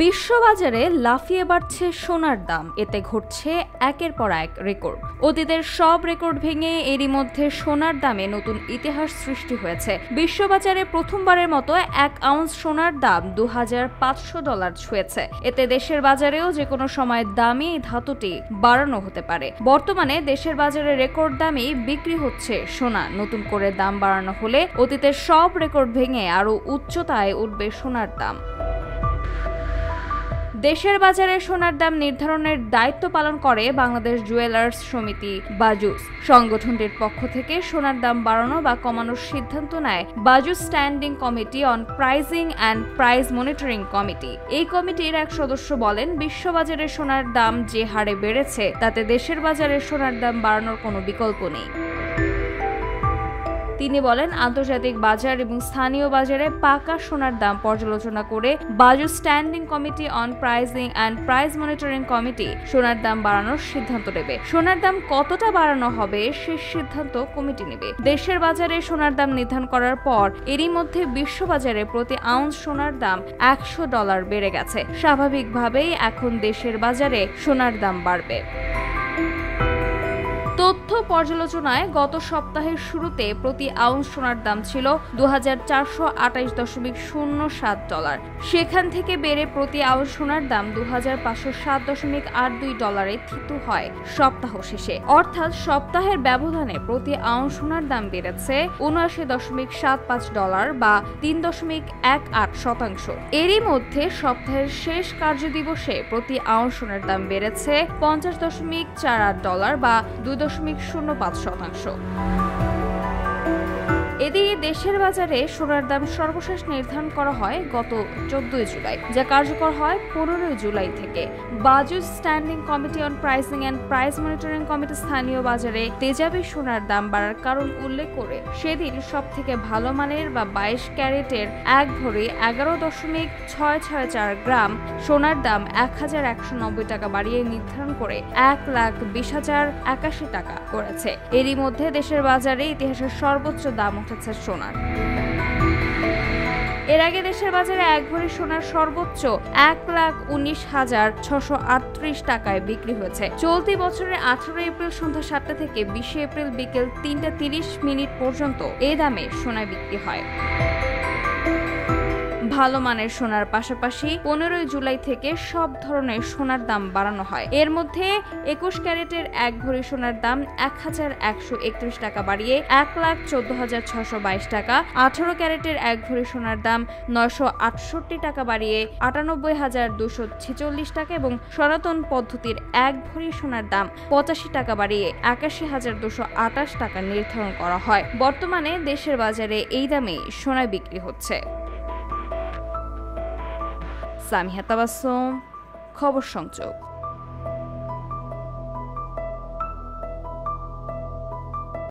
বিশ্ববাজারে লাফিয়ে বাড়ছে সোনার দাম, এতে ঘটছে একের পর এক রেকর্ড। অতীতের সব রেকর্ড ভেঙে এরই মধ্যে সোনার দামে নতুন ইতিহাস সৃষ্টি হয়েছে। বিশ্ববাজারে প্রথমবারের মতো 1 আউন্স সোনার দাম $2500 ছুঁয়েছে। এতে দেশের বাজারেও যে কোনো সময় দামি এই ধাতুটি বাড়ানো হতে পারে। বর্তমানে দেশের বাজারে রেকর্ড দামেই বিক্রি হচ্ছে সোনা। নতুন করে দাম বাড়ানো হলে অতীতের সব রেকর্ড ভেঙে আরও উচ্চতায় উঠবে সোনার দাম। দেশের বাজারে সোনার দাম নির্ধারণের দায়িত্ব পালন করে বাংলাদেশ জুয়েলার্স সমিতি বাজুস। সংগঠনটির পক্ষ থেকে সোনার দাম বাড়ানো বা কমানোর সিদ্ধান্ত নেয় BAJUS standing committee on pricing and price monitoring committee. এই কমিটির এক সদস্য বলেন, বিশ্ববাজারে সোনার দাম যে হারে বেড়েছে তাতে দেশের বাজারে সোনার দাম বাড়ানোর কোনো বিকল্প নেই। তিনি বলেন, আন্তর্জাতিক বাজার এবং স্থানীয় বাজারে পাকা সোনার দাম পর্যালোচনা করে BAJUS standing committee on pricing and price monitoring committee সোনার দাম বাড়ানোর সিদ্ধান্ত নেবে। সোনার দাম কতটা বাড়ানো হবে সে সিদ্ধান্ত কমিটি নেবে। দেশের বাজারে সোনার দাম নির্ধারণ করার পর এরই মধ্যে বিশ্ববাজারে প্রতি আউন্স সোনার দাম $100 বেড়ে গেছে। স্বাভাবিকভাবেই এখন দেশের বাজারে সোনার দাম বাড়বে। তথ্য পর্যালোচনায় গত সপ্তাহের শুরুতে প্রতি আউন্স সোনার দাম ছিল $2428.07। সেখান থেকে বেড়ে প্রতি আউন্স সোনার দাম $2507.82 থিতু হয় সপ্তাহ শেষে। অর্থাৎ সপ্তাহের ব্যবধানে প্রতি আউন্স সোনার দাম বেড়েছে $79.75 বা 3.18%। এরই মধ্যে সপ্তাহের শেষ কার্যদিবসে প্রতি আউন্স সোনার দাম বেড়েছে $50.48 বা 2.05%। এদিকে দেশের বাজারে সোনার দাম সর্বশেষ নির্ধারণ করা হয় গত 14 জুলাই, যা কার্যকর হয় 15 জুলাই থেকে। BAJUS standing committee on pricing and price monitoring committee স্থানীয় বাজারে তেজাবি সোনার দাম বাড়ার কারণ উল্লেখ করে সেদিন সব থেকে ভালো মানের বা 22 ক্যারেটের 1 ভরি 11.664 গ্রাম সোনার দাম 1190 টাকা বাড়িয়ে নির্ধারণ করে 1,20,081 টাকা করেছে। এরই মধ্যে দেশের বাজারে ইতিহাসের সর্বোচ্চ দাম উঠেছে সোনার। এর আগে দেশের বাজারে 1 ভরি সোনার সর্বোচ্চ 1,19,638 টাকায় বিক্রি হয়েছে। চলতি বছরের 18 এপ্রিল সন্ধ্যা 7টা থেকে 20 এপ্রিল বিকেল 3:30 পর্যন্ত এই দামে সোনা বিক্রি হয়। ভালো মানের সোনার পাশাপাশি 15 জুলাই থেকে সব ধরনের সোনার দাম বাড়ানো হয়। এর মধ্যে 21 ক্যারেটের 1 ভরি সোনার দাম 1,131 টাকা বাড়িয়ে 1,14,622 টাকা, 18 ক্যারেটের 1 ভরি সোনার দাম 968 টাকা বাড়িয়ে 98,246 টাকা এবং সনাতন পদ্ধতির 1 ভরি সোনার দাম 85 টাকা বাড়িয়ে 81,228 টাকা নির্ধারণ করা হয়। বর্তমানে দেশের বাজারে এই দামে সোনা বিক্রি হচ্ছে। সামিহা তাবাসসুম, খবর সংযোগ।